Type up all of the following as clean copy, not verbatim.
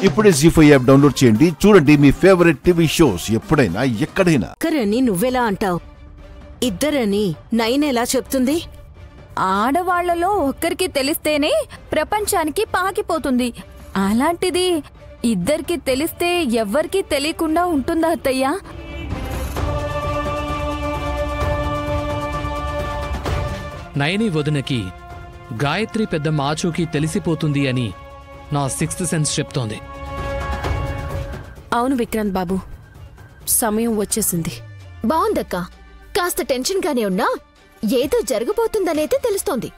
ఇప్పుడే జీ5 app download చేయండి. చూడండి మీ ఫేవరెట్ టీవీ షోస్ ఎప్పుడైనా ఎక్కడైనా. ఒక్కరని నువ్వెలా అంటావు? ఇద్దరని నైన్ ఎలా చెప్తుంది? ఆడవాళ్లలో ఒక్కరికి తెలిస్తేనే ప్రపంచానికి పాకిపోతుంది. అలాంటిది ఇద్దరికి తెలిస్తే ఎవ్వరికీ తెలియకుండా ఉంటుందా అత్తయ్యా? నయని వదినకి గాయత్రి పెద్ద మాచూకి తెలిసిపోతుంది అని నా సిక్స్త్ సెన్స్ చెప్తోంది. అవును విక్రాంత్ బాబు, సమయం వచ్చేసింది. బావుందక్క. కాస్త టెన్షన్ గానే ఉన్నా ఏదో జరగబోతుందనైతే తెలుస్తోంది.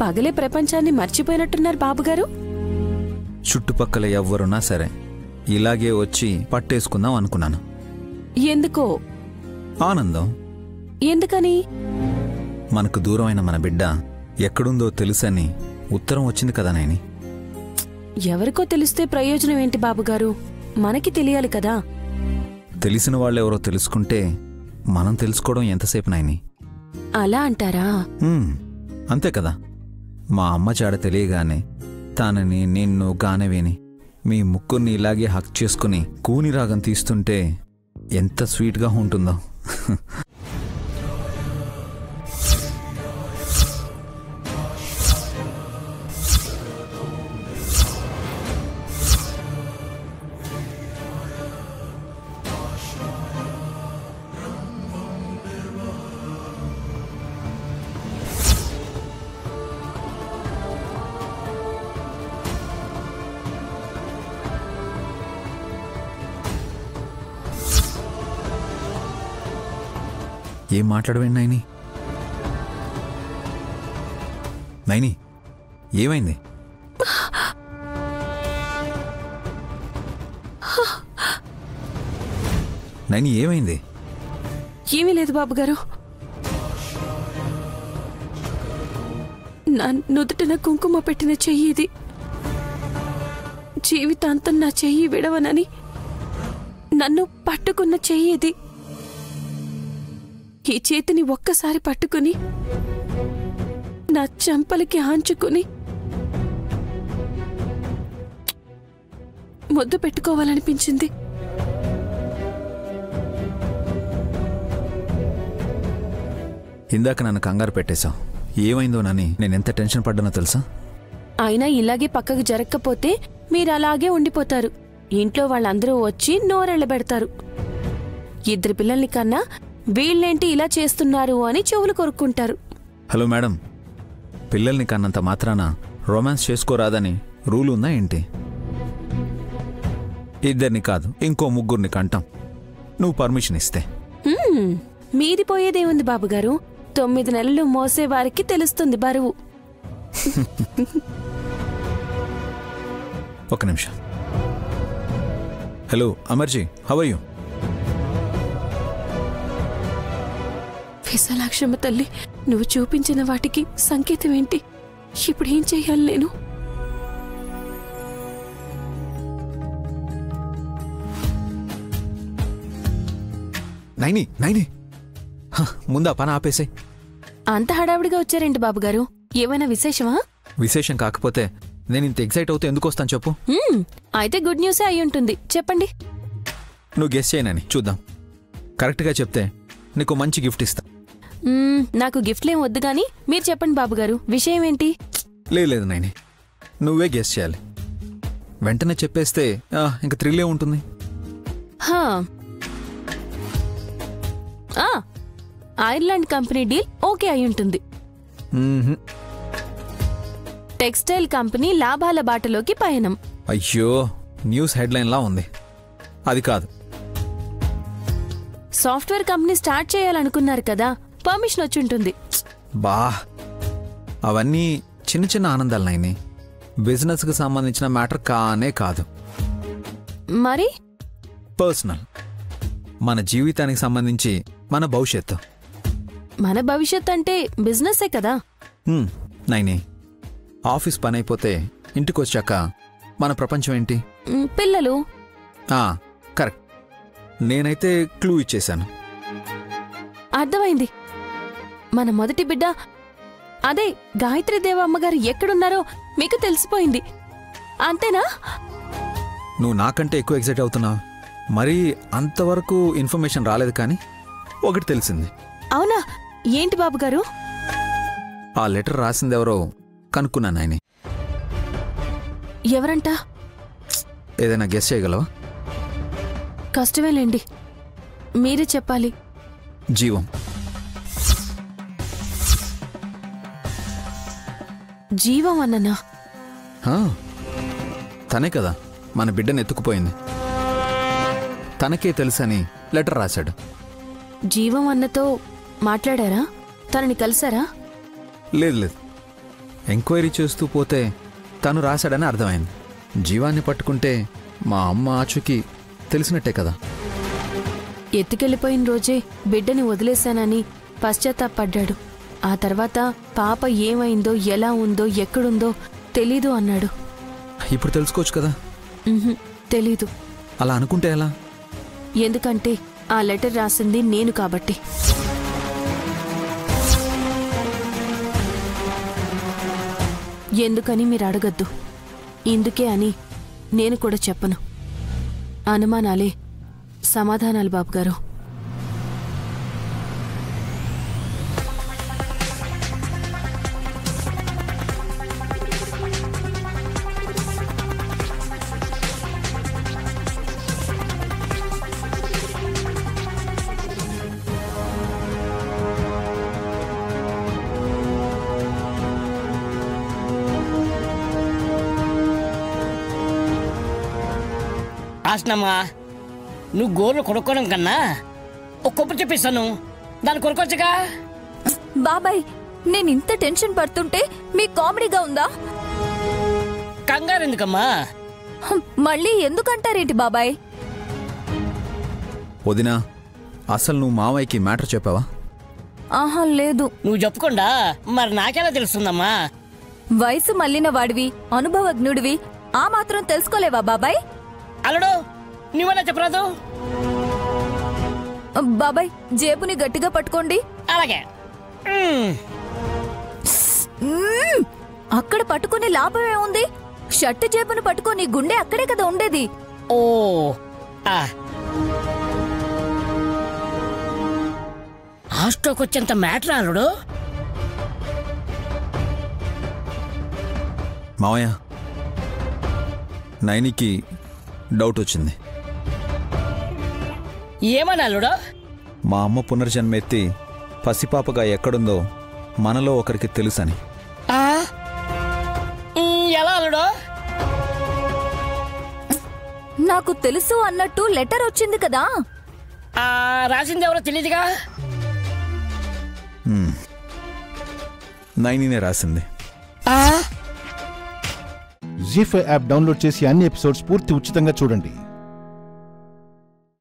పగలే ప్రపంచాన్ని మర్చిపోయినట్టున్నారు బాబుగారు. చుట్టుపక్కల ఎవ్వరున్నా సరే ఇలాగే వచ్చి పట్టేసుకుందాం అనుకున్నాను. ఎందుకో? ఆనందం. ఎందుకని? మనకు దూరమైన మన బిడ్డ ఎక్కడుందో తెలుసని ఉత్తరం వచ్చింది కదా నాయని. ఎవరికో తెలిస్తే ప్రయోజనం ఏంటి బాబుగారు? మనకి తెలియాలి కదా. తెలిసిన వాళ్ళెవరో తెలుసుకుంటే మనం తెలుసుకోవడం ఎంతసేపు నాయని? అలా అంటారా? అంతే కదా. మా అమ్మ చాడ తెలియగానే తానని నిన్ను గానవేని మీ ముగ్గురిని ఇలాగే హక్ చేసుకుని కూని రాగం తీస్తుంటే ఎంత స్వీట్గా ఉంటుందో. ఏం మాట్లాడవేండి నైని? నైని, ఏమైంది? నైని, ఏమైంది? ఏమీ లేదు బాబుగారు. నా నుదుటిన కుంకుమ పెట్టిన చెయ్యి ఇది. జీవితాంతం నా చెయ్యి విడవనని నన్ను పట్టుకున్న చెయ్యి ఇది. ఈ చేతిని ఒక్కసారి పట్టుకుని నా చెంపలకి ఆంచుకుని ముద్దు పెట్టుకోవాలనిపించింది. ఇందాక నన్ను కంగారు పెట్టేశావు. ఏమైందోనని నేనెంత టెన్షన్ పడ్డానో తెలుసా? అయినా ఇలాగే పక్కకు జరగకపోతే మీరు అలాగే ఉండిపోతారు. ఇంట్లో వాళ్ళందరూ వచ్చి నోరెళ్ళబెడతారు. ఇద్దరు పిల్లల్ని కన్నా వీళ్ళేంటి ఇలా చేస్తున్నారు అని చెవులు కొరుక్కుంటారు. హలో మేడం, పిల్లల్ని కన్నంత మాత్రాన రొమాన్స్ చేసుకోరాదని రూల్ ఉందా ఏంటి? ఇద్దరిని కాదు ఇంకో ముగ్గురిని కంటాం, నువ్వు పర్మిషన్ ఇస్తే. మీది పోయేదేముంది బాబుగారు? 9 నెలలు మోసేవారికి తెలుస్తుంది బరువు. ఒక నిమిషం. Hello Amarji, how are you? Visalakshamma తల్లి, నువ్వు చూపించిన వాటికి సంకేతం ఏంటి? ఇప్పుడు ఏం చెయ్యాలి నేను? నైని, నైని, ముందా పని ఆపేసాయి. అంత హడావిడిగా వచ్చారేంటి బాబుగారు? ఏమైనా విశేషమా? విశేషం కాకపోతే నేను ఇంత ఎక్సైట్ అవుతూ ఎందుకు వస్తాను చెప్పు? అయితే గుడ్ న్యూసే అయి ఉంటుంది, చెప్పండి. నువ్వు గెస్ చేయనని చూద్దాం. కరెక్ట్గా చెప్తే నీకు మంచి గిఫ్ట్ ఇస్తా. నాకు గిఫ్ట్లేం వద్దు గాని మీరు చెప్పండి బాబుగారు, విషయం ఏంటి? లేదు నైని, నువ్వే గెస్ చేయాలి. వెంటనే చెప్పేస్తే ఇంక థ్రిల్లే ఉంటుంది. ఐర్లాండ్ కంపెనీ డీల్ ఓకే అయి ఉంటుంది. టెక్స్టైల్ కంపెనీ లాభాల బాటలోకి పయనం. అయ్యో, న్యూస్ హెడ్లైన్లా ఉంది. అది కాదు. సాఫ్ట్వేర్ కంపెనీ స్టార్ట్ చేయాలనుకున్నారు కదా, పర్మిషన్ వచ్చుంటుంది. బా, అవన్నీ చిన్న చిన్న ఆనందాలు నైని. బిజినెస్కి సంబంధించిన మ్యాటర్ కానే కాదు. మరి పర్సనల్, మన జీవితానికి సంబంధించి మన భవిష్యత్తు. మన భవిష్యత్ అంటే బిజినెస్సే కదా. నైని, ఆఫీస్ పని అయిపోతే ఇంటికొచ్చాక మన ప్రపంచం ఏంటి? పిల్లలు. కరెక్ట్. నేనైతే క్లూ ఇచ్చేశాను. అర్థమైంది. మన మొదటి బిడ్డ అదే గాయత్రీదేవి అమ్మగారు ఎక్కడున్నారో మీకు తెలిసిపోయింది, అంతేనా? నువ్వు నాకంటే ఎక్కువ ఎక్సైట్ అవుతున్నావు. మరీ అంతవరకు ఇన్ఫర్మేషన్ రాలేదు, కానీ ఒకటి తెలిసింది. అవునా? ఏంటి బాబుగారు? ఆ లెటర్ రాసిందెవరో కనుక్కున్నాను. ఆయనే. ఎవరంట? ఏదైనా గెస్ చేయగలవా? కష్టమేలేండి, మీరే చెప్పాలి. జీవం. జీవం అన్ననా? తనే కదా మన బిడ్డను ఎత్తుకుపోయింది. తనకే తెలుసని లెటర్ రాశాడు. జీవం అన్నతో మాట్లాడారా? తనని కలిసారా? లేదు. ఎంక్వైరీ చేస్తూ పోతే తను రాశాడని అర్థమైంది. జీవాన్ని పట్టుకుంటే మా అమ్మ ఆచూకీ తెలిసినట్టే కదా. ఎత్తుకెళ్ళిపోయిన రోజే బిడ్డని వదిలేశానని పశ్చాత్తాపడ్డాడు. ఆ తర్వాత పాప ఏమైందో, ఎలా ఉందో, ఎక్కడుందో తెలీదు అన్నాడు. ఇప్పుడు తెలుసుకోవచ్చు కదా. తెలీదు. అలా అనుకుంటే ఎలా? ఎందుకంటే ఆ లెటర్ రాసింది నేను కాబట్టి. ఎందుకని మీరు అడగద్దు. ఇందుకే అని నేను కూడా చెప్పను. అనుమానాలే సమాధానాలు బాబుగారు. ఆసనమ్మా, నువ్వు గోర్లు కొనుక్కోవడం కన్నా ఒక కొబ్బరి చెప్పిస్తాను, దాన్ని కొనుక్కోవచ్చుగా. బాబాయ్, నేను ఇంత టెన్షన్ పడుతుంటే మీకు కామెడీగా ఉందా? కంగారు ఎందుకమ్మా? మళ్ళీ ఎందుకంటారేంటి బాబాయ్? వదినా, అసలు నువ్వు మావయ్యకి మ్యాటర్ చెప్పావా? ఆహా, లేదు. నువ్వు చెప్పకుండా మరి నాకెలా తెలుస్తుందమ్మా? వయసు మళ్ళిన వాడివి, అనుభవజ్ఞుడివి, ఆ మాత్రం తెలుసుకోలేవా బాబాయ్? అల్లుడు, నువ్వెలా చెప్పరాదు? బాబాయ్, జేబుని గట్టిగా పట్టుకోండి. అలాగే. అక్కడ పట్టుకునే లాభం ఏముంది? షర్టు జేబును పట్టుకొని గుండె అక్కడే కదా ఉండేది. ఓ, హాస్టల్కి వచ్చేంత మ్యాటర్ అల్లుడు. మావయ్య, నైనికి డౌట్ వచ్చింది. ఏమని అల్లుడు? మా అమ్మ పునర్జన్మ ఎత్తి పసిపాపగా ఎక్కడుందో మనలో ఒకరికి తెలుసని. ఎలా అల్లుడు? నాకు తెలుసు అన్నట్టు లెటర్ వచ్చింది కదా. రాసింది ఎవరో తెలియదుగా. నైనినే రాసింది. జీ5 యాప్ డౌన్లోడ్ చేసి అన్ని ఎపిసోడ్స్ పూర్తి ఉచితంగా చూడండి.